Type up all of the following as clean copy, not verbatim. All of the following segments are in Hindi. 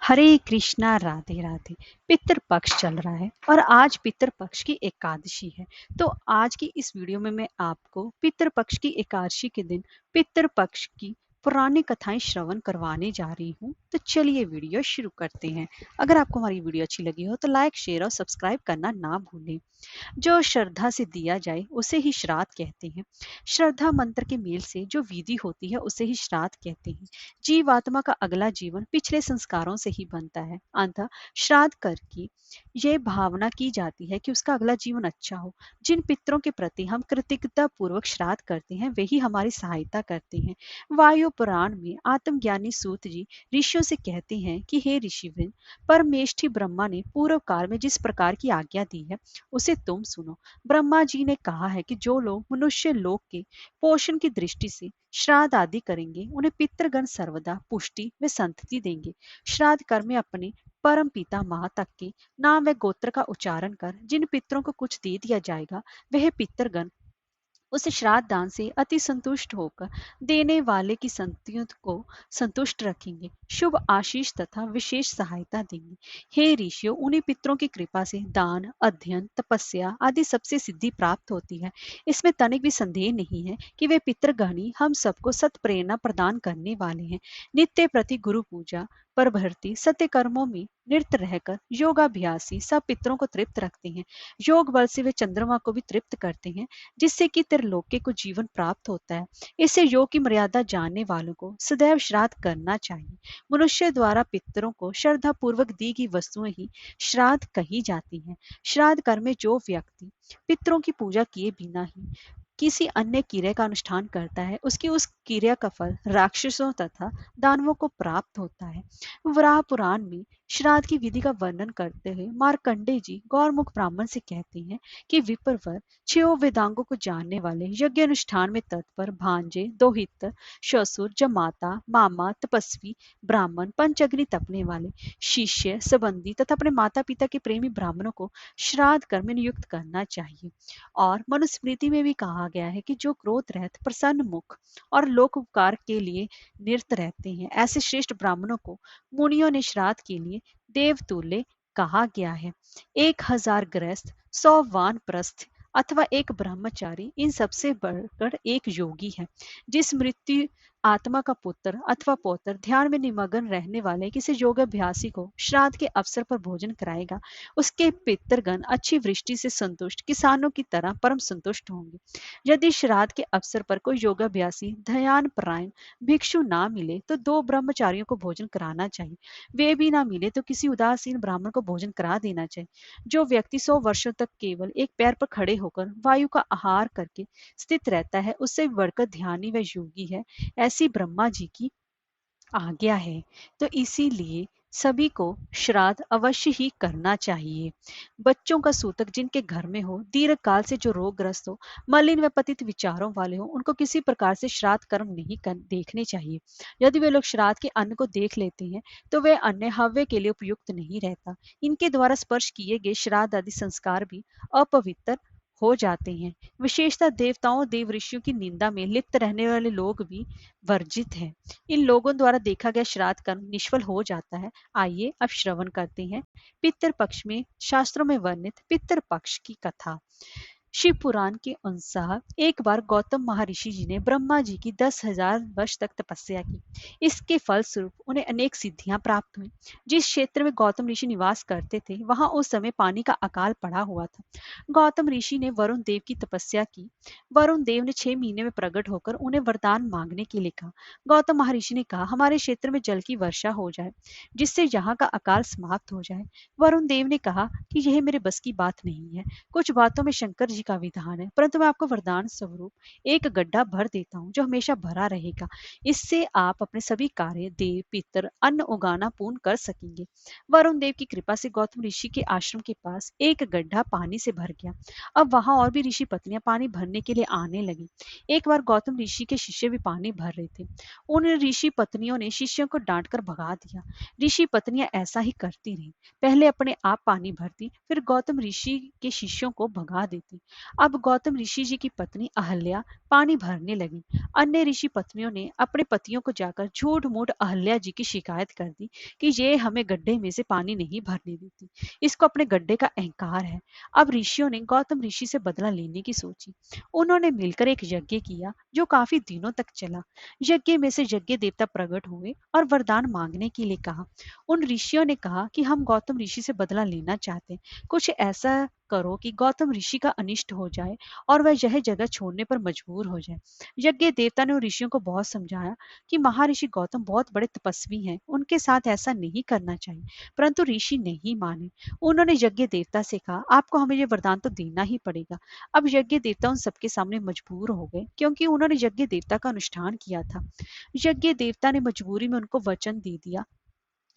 हरे कृष्णा राधे राधे। पितृपक्ष चल रहा है और आज पितृपक्ष की एकादशी है। तो आज की इस वीडियो में मैं आपको पितृपक्ष की एकादशी के दिन पितृपक्ष की पुरानी कथाएं श्रवण करवाने जा रही हूँ। तो चलिए वीडियो शुरू करते हैं। अगर आपको हमारी वीडियो अच्छी लगी हो तो लाइक शेयर और सब्सक्राइब करना ना भूलें। जो श्रद्धा से दिया जाए उसे ही श्राद्ध कहते हैं। श्रद्धा मंत्र के मेल से जो विधि होती है उसे ही श्राद्ध कहते हैं। जीवात्मा का अगला जीवन पिछले संस्कारों से ही बनता है। अतः श्राद्ध करके यह भावना की जाती है कि उसका अगला जीवन अच्छा हो। जिन पितरों के प्रति हम कृतज्ञता पूर्वक श्राद्ध करते हैं वही हमारी सहायता करते हैं। वायु पुराण में आत्मज्ञानी सूत जी ऋषियों से कहते हैं कि हे ऋषिवृंद, परमेष्ठी ब्रह्मा ने पूर्व काल में जिस प्रकार की आज्ञा दी है उसे तुम सुनो। ब्रह्मा जी ने कहा है कि जो लोग मनुष्य लोक के पोषण की दृष्टि से श्राद्ध आदि करेंगे उन्हें पितृगण सर्वदा पुष्टि व संतति देंगे। श्राद्ध कर्म में अपने परम पिता माँ तक के नाम व गोत्र का उच्चारण कर जिन पितरों को कुछ दे दिया जाएगा वह पितरगण उस श्राद्ध दान से अति संतुष्ट होकर देने वाले की संततियों को संतुष्ट रखेंगे, शुभ आशीष तथा विशेष सहायता देंगे। हे ऋषियों, उन्हीं पितरों की कृपा से दान, अध्ययन, तपस्या आदि सबसे सिद्धि प्राप्त होती है। इसमें तनिक भी संदेह नहीं है कि वे पितृगणी हम सबको सत प्रेरणा प्रदान करने वाले हैं। नित्य प्रति गुरु पूजा पर भर्ती सत्य कर्मों में निरत रहकर योगाभ्यासी सब पितरों को तृप्त रखते हैं। योग बल से वे चंद्रमा को भी तृप्त करते हैं, जिससे कि त्रिलोक्य को जीवन प्राप्त होता है। इससे योग की मर्यादा जानने वालों को सदैव श्राद्ध करना चाहिए। मनुष्य द्वारा पितरों को श्रद्धा पूर्वक दी गई वस्तुएं ही श्राद्ध कही जाती हैं। श्राद्ध कर्म में जो व्यक्ति पितरों की पूजा किए बिना ही किसी अन्य क्रिया का अनुष्ठान करता है उसकी उस क्रिया का फल राक्षसों तथा दानवों को प्राप्त होता है। वराह पुराण में श्राद्ध की विधि का वर्णन करते हुए मार्कंडे जी गौरमुख ब्राह्मण से कहते हैं कि विप्रवर छो वेदांगों को जानने वाले, यज्ञ अनुष्ठान में तत्पर, भांजे, दोहित्र, श्वशुर, जमाता, मामा, तपस्वी, ब्राह्मण, पंचअग्नि तपने वाले, शिष्य, संबंधी तथा अपने माता पिता के प्रेमी ब्राह्मणों को श्राद्ध कर्म में नियुक्त करना चाहिए। और मनुस्मृति में भी कहा गया है कि जो क्रोध रहित, प्रसन्न मुख और लोक उपकार के लिए निरत रहते हैं, ऐसे श्रेष्ठ ब्राह्मणों को मुनियों ने श्राद्ध के लिए देवतुल्य कहा गया है। 1000 गृहस्थ, 100 वानप्रस्थ अथवा एक ब्रह्मचारी इन सबसे बढ़कर एक योगी है। जिस मृत्यु आत्मा का पुत्र अथवा पौत्र ध्यान में निमग्न रहने वाले किसी योगाभ्यासी को श्राद्ध के अवसर पर भोजन कराएगा, उसके पितरगण अच्छी वृष्टि से संतुष्ट किसानों की तरह परम संतुष्ट होंगे। यदि श्राद्ध के अवसर पर कोई योगाभ्यासी ध्यान परायण भिक्षु ना मिले तो 2 ब्रह्मचारियों को भोजन कराना चाहिए। वे भी ना मिले तो किसी उदासीन ब्राह्मण को भोजन करा देना चाहिए। जो व्यक्ति 100 वर्षों तक केवल एक पैर पर खड़े होकर वायु का आहार करके स्थित रहता है उससे बढ़कर ध्यानी व योगी है, ऐसी ब्रह्मा जी की आज्ञा है। तो इसीलिए सभी को श्राद्ध अवश्य ही करना चाहिए। बच्चों का सूतक जिनके घर में हो, दीर्घ काल से जो रोगग्रस्त हो, मलिन व पतित विचारों वाले हो, उनको किसी प्रकार से श्राद्ध कर्म नहीं देखने चाहिए। यदि वे लोग श्राद्ध के अन्न को देख लेते हैं तो वे अन्न हव्य के लिए उपयुक्त नहीं रहता। इनके द्वारा स्पर्श किए गए श्राद्ध आदि संस्कार भी अपवित्र हो जाते हैं। विशेषतः देवताओं देव ऋषियों की निंदा में लिप्त रहने वाले लोग भी वर्जित हैं। इन लोगों द्वारा देखा गया श्राद्ध कर्म निष्फल हो जाता है। आइए अब श्रवण करते हैं पितृ पक्ष में शास्त्रों में वर्णित पितृ पक्ष की कथा। शिव पुराण के अनुसार एक बार गौतम महर्षि जी ने ब्रह्मा जी की 10,000 वर्ष तक तपस्या की। इसके फलस्वरूप उन्हें अनेक सिद्धियां प्राप्त हुई। जिस क्षेत्र में गौतम ऋषि निवास करते थे वहां उस समय पानी का अकाल पड़ा हुआ था। गौतम ऋषि ने वरुण देव की तपस्या की। वरुण देव ने 6 महीने में प्रकट होकर उन्हें वरदान मांगने के लिए कहा। गौतम महर्षि ने कहा, हमारे क्षेत्र में जल की वर्षा हो जाए जिससे यहाँ का अकाल समाप्त हो जाए। वरुण देव ने कहा कि यह मेरे बस की बात नहीं है। कुछ बातों में शंकर जी का विधान है, परंतु मैं आपको वरदान स्वरूप एक गड्ढा भर देता हूँ जो हमेशा भरा रहेगा। इससे आप अपने सभी कार्य, देव, पितर, अन्न उगाना पूर्ण कर सकेंगे। वरुण देव की कृपा से गौतम ऋषि के आश्रम के पास एक गड्ढा पानी से भर गया। अब वहां और भी ऋषि पत्नियां पानी भरने के लिए आने लगी। एक बार गौतम ऋषि के शिष्य भी पानी भर रहे थे। उन ऋषि पत्नियों ने शिष्यों को डांटकर भगा दिया। ऋषि पत्नियां ऐसा ही करती रही। पहले अपने आप पानी भरती, फिर गौतम ऋषि के शिष्यों को भगा देती। अब गौतम ऋषि जी की पत्नी अहल्या पानी भरने लगी। अन्य ऋषि पत्नियों ने अपने पतियों को जाकर झूठ मूठ अहल्या जी की शिकायत कर दी कि ये हमें गड्ढे में से पानी नहीं भरने देती, इसको अपने गड्ढे का अहंकार है। अब ऋषियों ने गौतम ऋषि से बदला लेने की सोची। उन्होंने मिलकर एक यज्ञ किया जो काफी दिनों तक चला। यज्ञ में से यज्ञ देवता प्रकट हुए और वरदान मांगने के लिए कहा। उन ऋषियों ने कहा कि हम गौतम ऋषि से बदला लेना चाहते हैं, कुछ ऐसा करो कि गौतम ऋषि का अनिष्ट हो जाए और वह यह जगह छोड़ने पर मजबूर हो जाए। यज्ञ देवता ने उन ऋषियों को बहुत समझाया कि महर्षि गौतम बहुत बड़े तपस्वी हैं, उनके साथ ऐसा नहीं करना चाहिए, परंतु ऋषि नहीं माने। उन्होंने यज्ञ देवता से कहा, आपको हमें ये वरदान तो देना ही पड़ेगा। अब यज्ञ देवता उन सबके सामने मजबूर हो गए क्योंकि उन्होंने यज्ञ देवता का अनुष्ठान किया था। यज्ञ देवता ने मजबूरी में उनको वचन दे दिया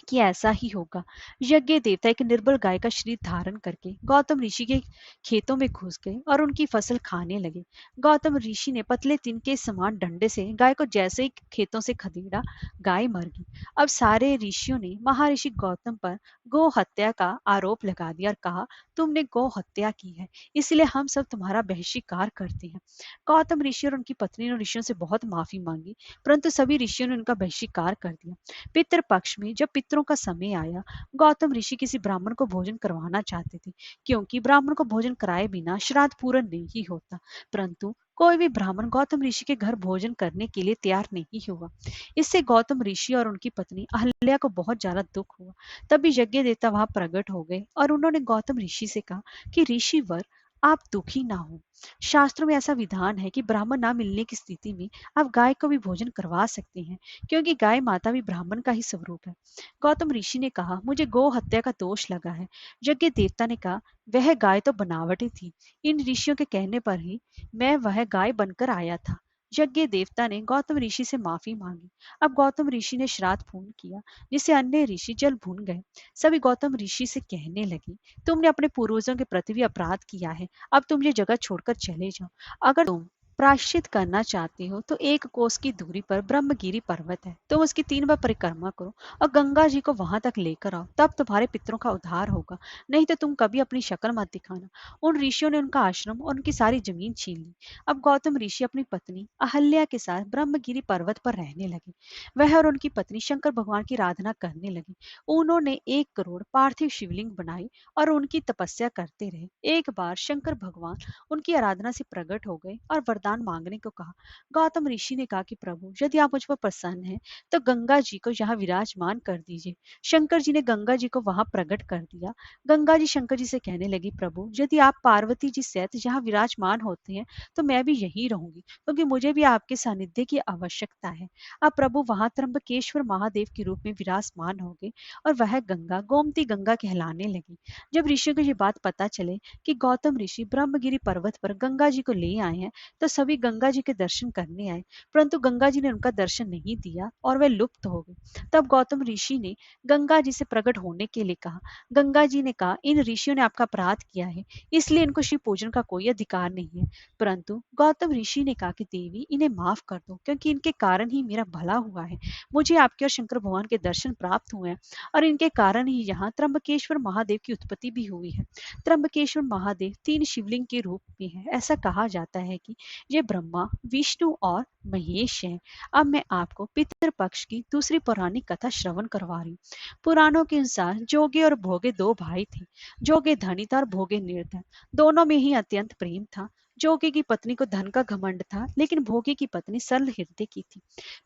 कि ऐसा ही होगा। यज्ञ देवता एक निर्बल गाय का शरीर धारण करके गौतम ऋषि के खेतों में घुस गए और उनकी फसल खाने लगे। गौतम ऋषि ने पतले तिनके समान डंडे से गाय को जैसे ही खेतों से खदेड़ा, गाय मर गई। अब सारे ऋषियों ने महर्षि गौतम पर गौ हत्या का आरोप लगा दिया और कहा, तुमने गौ हत्या की है, इसलिए हम सब तुम्हारा बहिष्कार करते हैं। गौतम ऋषि और उनकी पत्नी ने ऋषियों से बहुत माफी मांगी, परंतु सभी ऋषियों ने उनका बहिष्कार कर दिया। पितृ पक्ष में जब पितरों का समय आया, गौतम ऋषि किसी ब्राह्मण को भोजन करवाना चाहते थे, क्योंकि ब्राह्मण को भोजन कराए बिना श्राद्ध पूर्ण नहीं होता। परंतु कोई भी ब्राह्मण गौतम ऋषि के घर भोजन करने के लिए तैयार नहीं हुआ। इससे गौतम ऋषि और उनकी पत्नी अहल्या को बहुत ज्यादा दुख हुआ। तभी यज्ञ देवता वहां प्रकट हो गए और उन्होंने गौतम ऋषि से कहा कि ऋषिवर, आप दुखी ना हो। शास्त्रों में ऐसा विधान है कि ब्राह्मण ना मिलने की स्थिति में आप गाय को भी भोजन करवा सकते हैं, क्योंकि गाय माता भी ब्राह्मण का ही स्वरूप है। गौतम ऋषि ने कहा, मुझे गौ हत्या का दोष लगा है। यज्ञ देवता ने कहा, वह गाय तो बनावटी थी, इन ऋषियों के कहने पर ही मैं वह गाय बनकर आया था। यज्ञ देवता ने गौतम ऋषि से माफी मांगी। अब गौतम ऋषि ने श्राद्ध पूर्ण किया, जिससे अन्य ऋषि जल भून गए। सभी गौतम ऋषि से कहने लगे, तुमने अपने पूर्वजों के प्रति भी अपराध किया है, अब तुम ये जगह छोड़कर चले जाओ। अगर तुम प्रायश्चित करना चाहते हो तो 1 कोस की दूरी पर ब्रह्मगिरी पर्वत है, तुम उसकी 3 बार परिक्रमा करो और गंगा जी को वहां तक लेकर आओ, तब तुम्हारे पितरों का उद्धार होगा, नहीं तो तुम कभी अपनी शक्ल मत दिखाना। उन ऋषियों ने उनका आश्रम और उनकी सारी जमीन छीन ली। अब गौतम ऋषि अपनी पत्नी अहल्या के साथ ब्रह्मगिरी पर्वत पर रहने लगे। वह और उनकी पत्नी शंकर भगवान की आराधना करने लगे। उन्होंने 1 करोड़ पार्थिव शिवलिंग बनाई और उनकी तपस्या करते रहे। एक बार शंकर भगवान उनकी आराधना से प्रकट हो गए और वरदान मांगने को कहा। गौतम ऋषि ने कहा कि प्रभु, यदि आप मुझ पर प्रसन्न हैं तो गंगा जी को यहाँ विराजमान कर दीजिए। शंकर जी ने गंगा जी को वहां प्रकट कर दिया। गंगा जी शंकर जी से कहने लगी, प्रभु यदि आप पार्वती जी सहित यहाँ विराजमान होते हैं तो मैं भी यहीं रहूंगी, क्योंकि मुझे भी आपके सानिध्य की आवश्यकता है। अब प्रभु वहां त्र्यंबकेश्वर महादेव के रूप में विराजमान हो गए और वह गंगा गोमती गंगा कहलाने लगी। जब ऋषियों को ये बात पता चले कि गौतम ऋषि ब्रह्मगिरी पर्वत पर गंगा जी को ले आए हैं, तो सभी गंगा जी के दर्शन करने आए, परंतु गंगा जी ने उनका दर्शन नहीं दिया और वे लुप्त हो गए। तब गौतम ऋषि ने गंगा जी से प्रकट होने के लिए कहा। गंगा जी ने कहा, इन ऋषियों ने आपका अपराध किया है, इसलिए इनको शिव पूजन का कोई अधिकार नहीं है। परंतु गौतम ऋषि ने कहा कि देवी, इन्हें माफ कर दो, क्योंकि इनके कारण ही मेरा भला हुआ है। मुझे आपके और शंकर भगवान के दर्शन प्राप्त हुए हैं और इनके कारण ही यहाँ त्र्यंबकेश्वर महादेव की उत्पत्ति भी हुई है। त्र्यंबकेश्वर महादेव 3 शिवलिंग के रूप में है। ऐसा कहा जाता है कि ये ब्रह्मा, विष्णु और महेश हैं। अब मैं आपको पितृपक्ष की दूसरी पौराणिक कथा श्रवण करवा रही हूँ। पुराणों के अनुसार जोगे और भोगे 2 भाई थे। जोगे धनी था और भोगे निर्धन। दोनों में ही अत्यंत प्रेम था। जोगे की पत्नी को धन का घमंड था, लेकिन भोगे की पत्नी सरल हृदय की थी।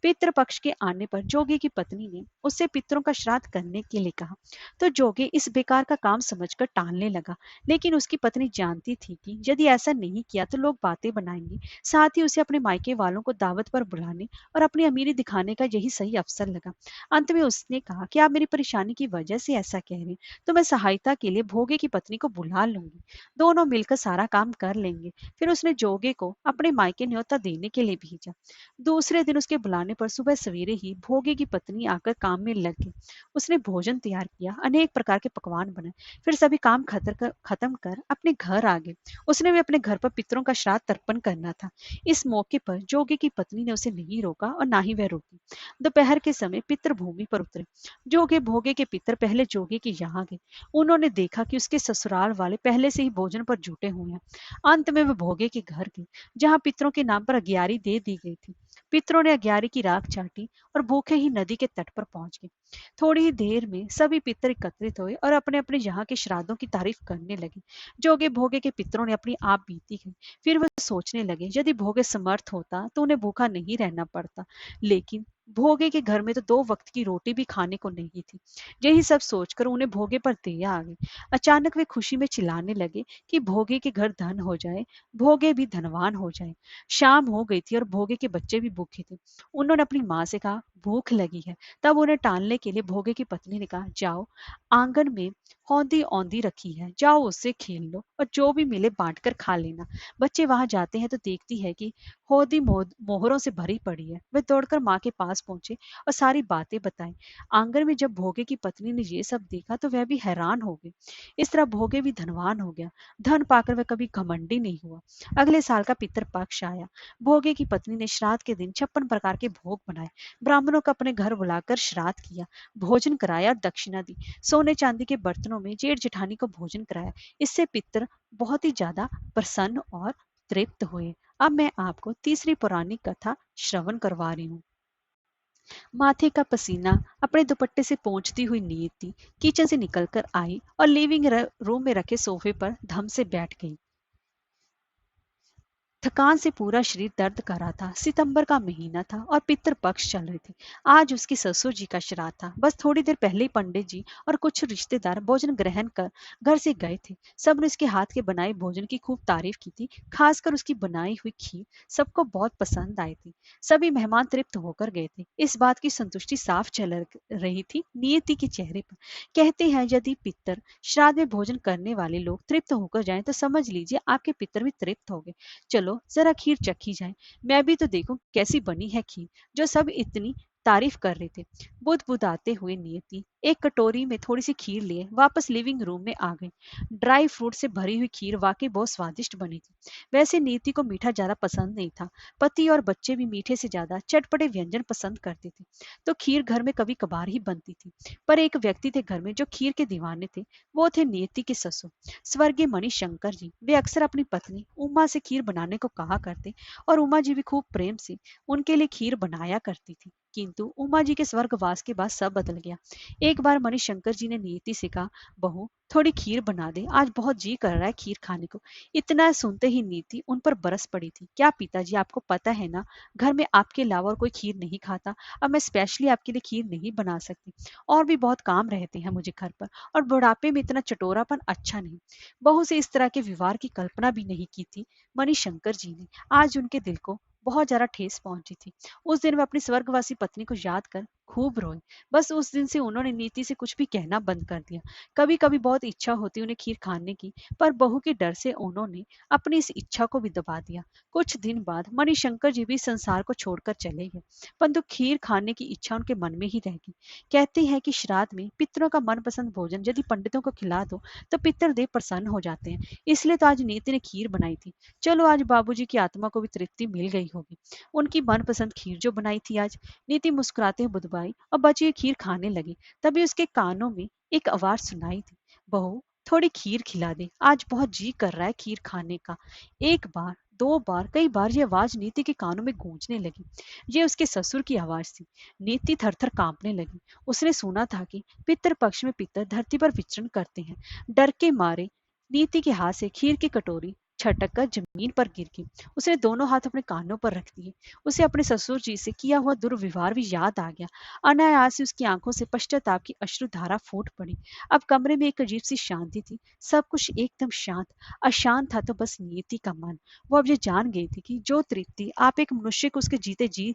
पितृपक्ष के आने पर जोगे की पत्नी ने उससे पितरों का श्राद्ध करने के लिए कहा, तो जोगे इस बेकार का काम समझकर टालने लगा। लेकिन उसकी पत्नी जानती थी कि यदि ऐसा नहीं किया तो लोग बातें बनाएंगे, साथ ही उसे अपने मायके वालों को दावत पर बुलाने और अपनी अमीरी दिखाने का यही सही अवसर लगा। अंत में उसने कहा कि आप मेरी परेशानी की वजह से ऐसा कह रहे हैं, तो मैं सहायता के लिए भोगे की पत्नी को बुला लूंगी, दोनों मिलकर सारा काम कर लेंगे, फिर उसने जोगे को अपने मायके न्योता देने के लिए भेजा। दूसरे दिन उसके बुलाने पर सुबह सवेरे ही भोगे की पत्नी आकर काम में लग गई। उसने भोजन तैयार किया, अनेक प्रकार के पकवान बनाए, फिर सभी काम खत्म कर अपने घर आ गए। उसने भी अपने घर पर पितरों का श्राद्ध तर्पण करना था। इस मौके पर जोगी की पत्नी ने उसे नहीं रोका और ना ही वह रोकी। दोपहर के समय पितर भूमि पर उतरे। जोगे भोगे के पितर पहले जोगी के यहाँ गए। उन्होंने देखा कि उसके ससुराल वाले पहले से ही भोजन पर जुटे हुए हैं। अंत में वह भोगे के घर गए, जहाँ पितरों के नाम पर अग्यारी दे दी गई थी। पितरों ने अग्यारी की राख चाटी और भूखे ही नदी के तट पर पहुंच गए। थोड़ी ही देर में सभी पितर एकत्रित हुए और अपने अपने यहाँ के श्राद्धों की तारीफ करने लगे। जोगे भोगे के पितरों ने अपनी आप बीती गई। फिर वह सोचने लगे, यदि भोगे समर्थ होता तो उन्हें भूखा नहीं रहना पड़ता, लेकिन भोगे के घर में तो 2 वक्त की रोटी भी खाने को नहीं थी। यही सब सोचकर उन्हें भोगे पर दया आ गई। अचानक वे खुशी में चिल्लाने लगे कि भोगे के घर धन हो जाए, भोगे भी धनवान हो जाए। शाम हो गई थी और भोगे के बच्चे भी भूखे थे। उन्होंने अपनी माँ से कहा, भूख लगी है। तब उन्हें टालने के लिए भोगे की पत्नी ने कहा, जाओ, आंगन में औंधी औंधी रखी है, जाओ उससे खेल लो और जो भी मिले बांट कर खा लेना। बच्चे वहां जाते हैं तो देखती है कि हौदी मोहरों से भरी पड़ी है। वे दौड़कर माँ के पास पहुंचे और सारी बातें बताई। आंगन में जब भोगे की पत्नी ने ये सब देखा तो वह भी हैरान हो गई। इस तरह भोगे भी धनवान हो गया। धन पाकर वह कभी घमंडी नहीं हुआ। अगले साल का पितर पक्ष आया। भोगे की पत्नी ने श्राद्ध के दिन 56 प्रकार के भोग बनाए। ब्राह्मणों को अपने घर बुलाकर श्राद्ध किया, भोजन कराया और दक्षिणा दी। सोने चांदी के बर्तनों में जेठ जेठानी को भोजन कराया। इससे पितर बहुत ही ज्यादा प्रसन्न और तृप्त हुए। अब मैं आपको तीसरी पौराणिक कथा श्रवण करवा रही हूँ। माथे का पसीना अपने दुपट्टे से पोंछती हुई नियति किचन से निकलकर आई और लिविंग रूम में रखे सोफे पर धम से बैठ गई। थकान से पूरा शरीर दर्द कर रहा था। सितंबर का महीना था और पितृ पक्ष चल रही थी। आज उसकी ससुर जी का श्राद्ध था। बस थोड़ी देर पहले ही पंडित जी और कुछ रिश्तेदार भोजन ग्रहण कर घर से गए थे। सबने उसके हाथ के बनाए भोजन की खूब तारीफ की थी। खासकर उसकी बनाई हुई खीर सबको बहुत पसंद आई थी। सभी मेहमान तृप्त होकर गए थे। इस बात की संतुष्टि साफ चल रही थी नियति के चेहरे पर। कहते हैं, यदि पितर श्राद्ध में भोजन करने वाले लोग तृप्त होकर जाएं तो समझ लीजिए आपके पितर भी तृप्त हो गए। चलो जरा खीर चखी जाए, मैं भी तो देखूं कैसी बनी है खीर, जो सब इतनी तारीफ कर रहे थे। बुदबुदाते हुए नियति एक कटोरी में थोड़ी सी खीर लिए वापस लिविंग रूम में आ गई। ड्राई फ्रूट से भरी हुई खीर वाकई बहुत स्वादिष्ट बनी थी। वैसे नियति को मीठा ज्यादा पसंद नहीं था। पति और बच्चे भी मीठे से ज्यादा चटपटे व्यंजन पसंद करते थे, तो खीर घर में कभी कभार ही बनती थी। पर एक व्यक्ति थे घर में जो खीर के दीवाने थे। वो थे नियति के ससुर, स्वर्गीय मणिशंकर जी। वे अक्सर अपनी पत्नी उमा से खीर बनाने को कहा करते और उमा जी भी खूब प्रेम से उनके लिए खीर बनाया करती थी। किंतु उमा जी के स्वर्गवास के बाद सब बदल गया। एक बार मणिशंकर जी ने नियति से कहा, बहू थोड़ी खीर बना दे, आज बहुत जी कर रहा है खीर खाने को। इतना सुनते ही नीति उन पर बरस पड़ी थी। क्या पिताजी, आपको पता है ना, घर में आपके अलावा और कोई खीर नहीं खाता। अब मैं स्पेशली आपके लिए खीर नहीं बना सकती। और भी बहुत काम रहते हैं मुझे घर पर, और बुढ़ापे में इतना चटोरापन अच्छा नहीं। बहू से इस तरह के व्यवहार की कल्पना भी नहीं की थी मणिशंकर जी ने। आज उनके दिल को बहुत ज्यादा ठेस पहुंची थी। उस दिन वे अपनी स्वर्गवासी पत्नी को याद कर खूब रोए। बस उस दिन से उन्होंने नीति से कुछ भी कहना बंद कर दिया। कभी कभी बहुत इच्छा होती उन्हें खीर खाने की, पर बहू के डर से उन्होंने अपनी इस इच्छा को भी दबा दिया। कुछ दिन बाद मणिशंकर जी भी संसार को छोड़कर चले गए, परंतु खीर खाने की इच्छा उनके मन में ही रह गई। कहते हैं कि श्राद्ध में पितरों का मनपसंद भोजन यदि पंडितों को खिला दो तो पितरदेव प्रसन्न हो जाते हैं। इसलिए तो आज नीति ने खीर बनाई थी। चलो, आज बाबूजी की आत्मा को भी तृप्ति मिल गई होगी। उनकी मनपसंद खीर जो बनाई थी आज। नीति मुस्कुराते हुए बुदबाई और बची हुई खीर खाने लगी। तभी उसके कानों में एक आवाज सुनाई दी, बहू थोड़ी खीर खिला दे, आज बहुत जी कर रहा है खीर खाने का। एक बार, दो बार, कई बार ये आवाज नीति के कानों में गूंजने लगी। ये उसके ससुर की आवाज थी। नीति थरथर कांपने लगी। उसने सुना था कि पितृ पक्ष में पितर धरती पर विचरण करते हैं। डर के मारे नीति के हाथ से खीर की कटोरी छटक कर जमीन पर गिर गई। उसने दोनों हाथ अपने कानों पर रख दिए। उसे अपने ससुर जी से किया हुआ दुर्व्यवहार भी याद आ गया। अनायास ही उसकी आंखों से पश्चाताप की अश्रुधारा फूट पड़ी। अब कमरे में एक अजीब सी शांति थी। सब कुछ एकदम शांत। अशांत था तो बस नियति का मन। वो अब ये जान गई थी कि जो तृप्ति आप एक मनुष्य को उसके जीते जी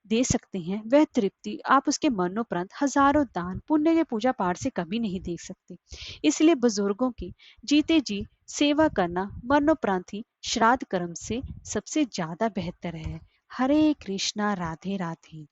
दे सकते हैं वह तृप्ति आप उसके मरणोपरांत हजारों दान पुण्य के पूजा पाठ से कभी नहीं देख सकते। इसलिए बुजुर्गों की जीते जी सेवा करना मरणोपरांत ही श्राद्ध कर्म से सबसे ज्यादा बेहतर है। हरे कृष्णा, राधे राधे।